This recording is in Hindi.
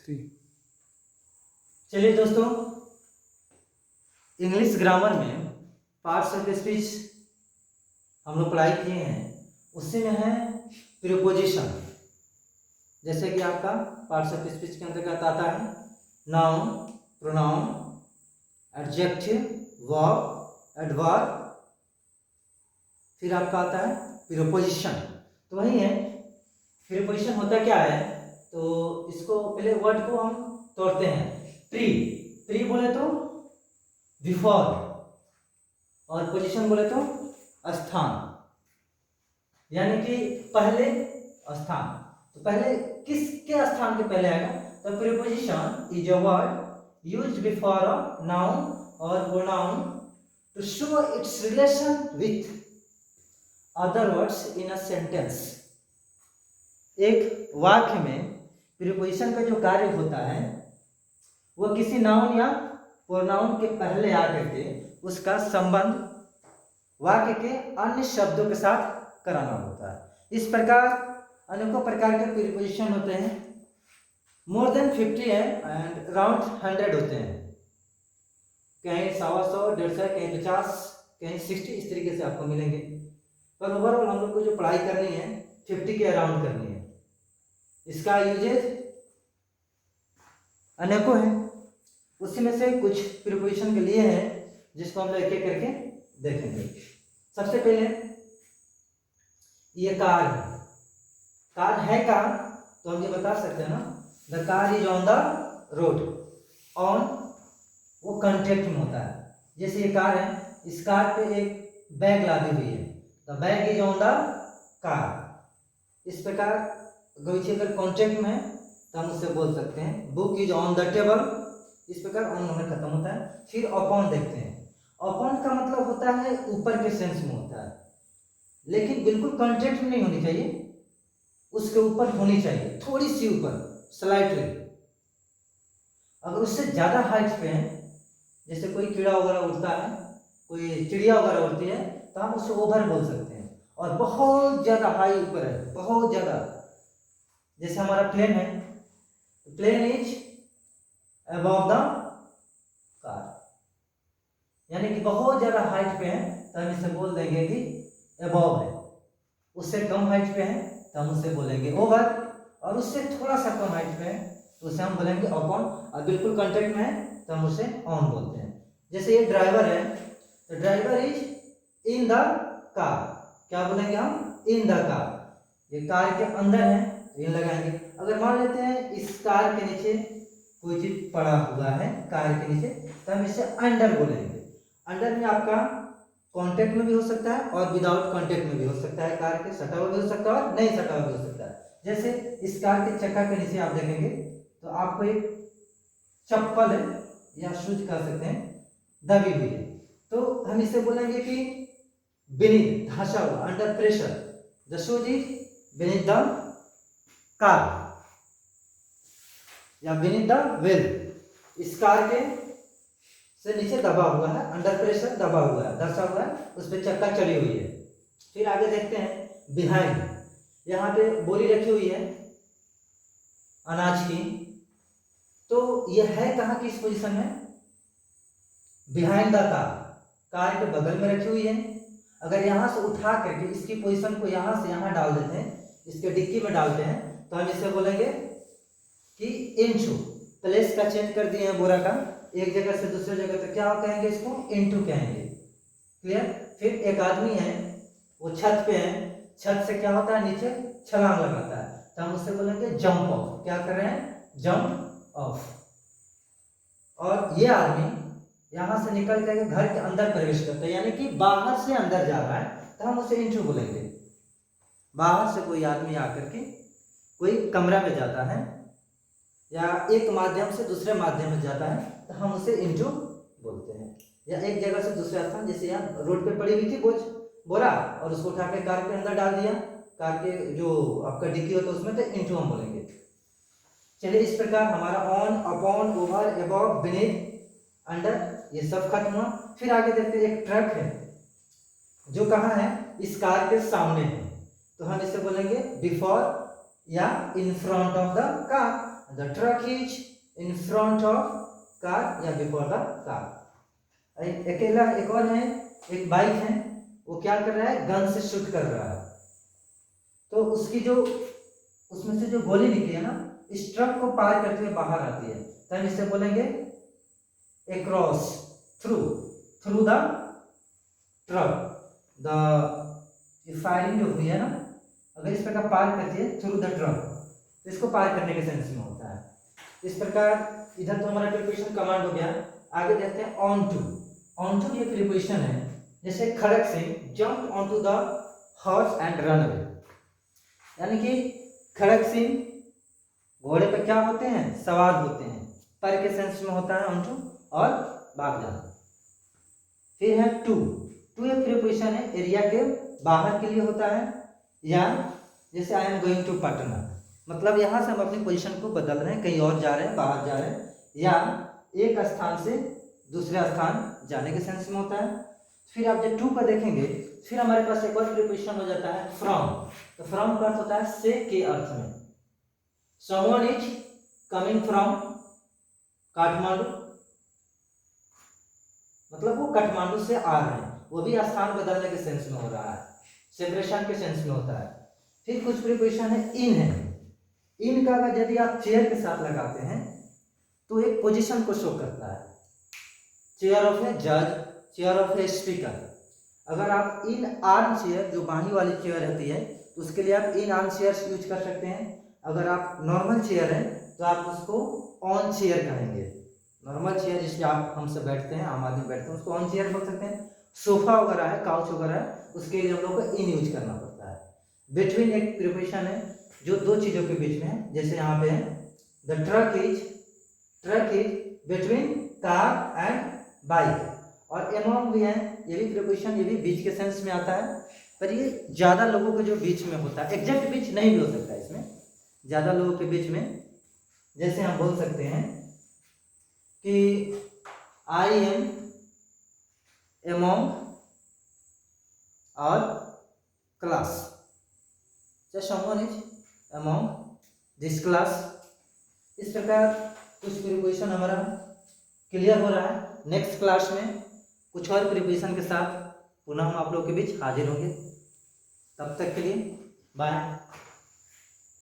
3। चलिए दोस्तों, इंग्लिश ग्रामर में पार्ट्स ऑफ स्पीच हम लोग पढ़ाई किए हैं। उसी में है प्रीपोजिशन। जैसे कि आपका पार्ट्स ऑफ स्पीच के अंतर्गत आता है noun, pronoun, adjective, verb, adverb, फिर आपका आता है प्रीपोजिशन। तो वही है, प्रीपोजिशन होता क्या है, तो इसको पहले वर्ड को हम तोड़ते हैं। प्री बोले तो बिफोर, और पोजीशन बोले तो स्थान, यानी कि पहले स्थान। तो पहले किसके स्थान के पहले आएगा, तो preposition is a word used before a noun और pronoun to show its relation with other words in a sentence. एक वाक्य में प्रीपोजिशन का जो कार्य होता है वो किसी नाउन या प्रोनाउन के पहले आकर के उसका संबंध वाक्य के अन्य शब्दों के साथ कराना होता है। इस प्रकार अनेकों प्रकार के प्रीपोजिशन होते हैं। मोर देन 50 है एंड अराउंड 100 होते हैं। कहीं 100, 150, कहीं 50, कहीं 60, इस तरीके से आपको मिलेंगे। पर ओवरऑल हम लोग को जो पढ़ाई करनी है 50 के अराउंड करनी है। इसका यूजेज अनेकों है, उसी में से कुछ प्रीपोजिशन के लिए हैं जिसको हम लोग एक एक करके देखेंगे। सबसे पहले ये कार है। कार है कहाँ, तो हम ये बता सकते हैं ना, the car is on the road. On वो कंटेक्ट में होता है। जैसे ये कार है, इस कार पे एक बैग लादी हुई है, the bag is on the car. इस प्रकार अगर कॉन्टेक्ट में है तो हम उससे बोल सकते हैं book is on the table. इस प्रकार ऑन होने खत्म होता है। फिर अपॉन देखते हैं। अपॉन का मतलब होता है ऊपर के सेंस में होता है, लेकिन बिल्कुल कांटेक्ट में नहीं होनी चाहिए, उसके ऊपर होनी चाहिए, थोड़ी सी ऊपर, स्लाइटली। अगर उससे ज्यादा हाइट पे है, जैसे कोई कीड़ा वगैरह उड़ता है, कोई चिड़िया वगैरह उड़ती है, तो हम उससे ओवर बोल सकते हैं। और बहुत ज्यादा हाई ऊपर है, बहुत ज्यादा, जैसे हमारा प्लेन है, plane is above the car, यानी कि बहुत ज्यादा हाइट पे है तो हम इसे बोल देंगे कि अबव है। उससे कम हाइट पे है तो हम उसे बोलेंगे ओवर, और उससे थोड़ा सा कम हाइट पे है तो उसे हम बोलेंगे अपॉन, और बिल्कुल कांटेक्ट में है तो हम उसे ऑन बोलते हैं। जैसे ये ड्राइवर है, तो driver is in the car, क्या बोलेंगे हम, इन द कार। ये कार के अंदर है तो ये लगाएंगे। अगर मान लेते हैं इस कार के नीचे कोई चीज पड़ा हुआ है कार के नीचे, तो हम इसे अंडर बोलेंगे। अंडर में आपका कांटेक्ट में भी हो सकता है और विदाउट कांटेक्ट में भी हो सकता है, कार के सटा हुआ भी हो सकता है और नहीं सटा हुआ भी हो सकता है। जैसे इस कार के चक्का के नीचे आप देखेंगे तो आपको एक चप्पल है या शूज कह सकते हैं दबी हुई है, तो हम इसे बोलेंगे कि बीनीथ, धंसा हुआ, under pressure, the shoes is beneath the car या बीनीथ द व्हील। इस कार के से नीचे दबा हुआ है, अंडर प्रेशर दबा हुआ है, धंसा हुआ है, उस पर चक्का चढ़ी हुई है। फिर आगे देखते हैं बिहाइंड। यहाँ पे बोरी रखी हुई है अनाज की, तो यह है कहाँ की, इस पोजीशन में बिहाइंड द कार, कार के बगल में रखी हुई है। अगर यहाँ से उठा करके इसकी पोजीशन को यहाँ से यहाँ डाल देते हैं, इसके डिक्की में डालते हैं, तो हम इसे बोलेंगे कि इनटू। प्लेस का चेंज कर दिए हैं बोरा का, एक जगह से दूसरे जगह, तो क्या कहेंगे, इसको इनटू कहेंगे। क्लियर। फिर एक आदमी है, वो छत पे है, छत से क्या होता है, नीचे छलांग लगाता है, तो हम उससे बोलेंगे जंप ऑफ। क्या कर रहे हैं, जंप ऑफ। और ये आदमी यहां से निकल करके घर के अंदर प्रवेश करता है, यानी कि बाहर से अंदर जा रहा है, तो हम उसे इंट्रो बोलेंगे। बाहर से कोई आदमी आकर के कोई कमरा में जाता है या एक माध्यम से दूसरे माध्यम में जाता है, तो हम उसे इंट्रो बोलते हैं। या एक जगह से दूसरे स्थान, जैसे यहाँ रोड पे पड़ी हुई थी बोरा, और उसको उठा के कार के अंदर डाल दिया, कार के जो आपका डिक्की होता है उसमें, तो इंट्रो हम बोलेंगे। चलिए, इस प्रकार हमारा on, upon, over, above, beneath, under, ये सब खत्म हुआ। फिर आगे देखते हैं एक ट्रक है जो कहाँ है, इस कार के सामने है, तो हम इसे बोलेंगे बिफोर या in front of the car. The truck is in front of car या बिफोर द कार। अकेला एक और है, एक बाइक है, वो क्या कर रहा है, गन से शूट कर रहा है, तो उसकी जो उसमें से जो गोली निकली है ना, इस ट्रक को पार करते हुए बाहर आती है, तो हम इससे बोलेंगे across, through the truck. The firing जो हुई है ना, अगर इस प्रकार पार करती है थ्रू द ट्रक, तो इसको पार करने के सेंस में होता है। इस प्रकार इधर तो हमारा प्रीपोजिशन कमांड हो गया। आगे देखते हैं ऑन टू ये प्रीपोजिशन है। जैसे Khadak Singh jump on to the horse and run away, यानी कि खड़क सिंह घोड़े पे क्या होते हैं, सवार होते हैं, पर के सेंस में होता है ऑन टू, और भाग जाना। फिर है टू एक प्रीपोजिशन है, एरिया के बाहर के लिए होता है, या जैसे I am going to Patna, मतलब यहाँ से हम अपनी पोजीशन को बदल रहे हैं, कहीं और जा रहे हैं, बाहर जा रहे हैं, या एक स्थान से दूसरे स्थान जाने के सेंस में होता है। फिर आप जब टू का देखेंगे, फिर हमारे पास एक और प्रीपोजिशन हो जाता है फ्रॉम। तो फ्रॉम का अर्थ होता है से के अर्थ में। Someone is coming from Kathmandu, मतलब वो काठमांडू से आ रहे हैं, वो भी स्थान बदलने के सेंस में हो रहा है, सेपरेशन के सेंस में होता है। फिर कुछ प्रीपोजिशन है इन का अगर यदि आप चेयर के साथ लगाते हैं तो एक पोजीशन को शो करता है, चेयर ऑफ ए जज, चेयर ऑफ ए स्पीकर। अगर आप इन आर्म चेयर, जो बाही वाली चेयर रहती है, तो उसके लिए आप इन आर्म चेयर यूज कर सकते हैं। अगर आप नॉर्मल चेयर है तो आप उसको ऑन चेयर कहेंगे। नॉर्मल चेयर जिसपे आप हमसे बैठते हैं, आम आदमी बैठते हैं, उसको ऑन चेयर बोल सकते हैं। सोफा वगैरह है, काउच वगैरह है, उसके लिए हम लोग को इन यूज करना पड़ता है। बिटवीन एक प्रीपोजिशन है जो दो चीजों के बीच में है, जैसे यहाँ पे है the truck is between car and bike. और एमॉन्ग भी है, ये भी प्रीपोजिशन, ये भी बीच के सेंस में आता है, पर ये ज्यादा लोगों के जो बीच में होता है, एग्जैक्ट बीच नहीं भी हो सकता है इसमें, ज्यादा लोगों के बीच में। जैसे हम बोल सकते हैं कि आई एम एमॉन्ग और class, someone is among this class. इस प्रकार कुछ प्रीपोजिशन हमारा क्लियर हो रहा है। नेक्स्ट क्लास में कुछ और प्रीपोजिशन के साथ पुनः हम आप लोगों के बीच हाजिर होंगे। तब तक के लिए बाय।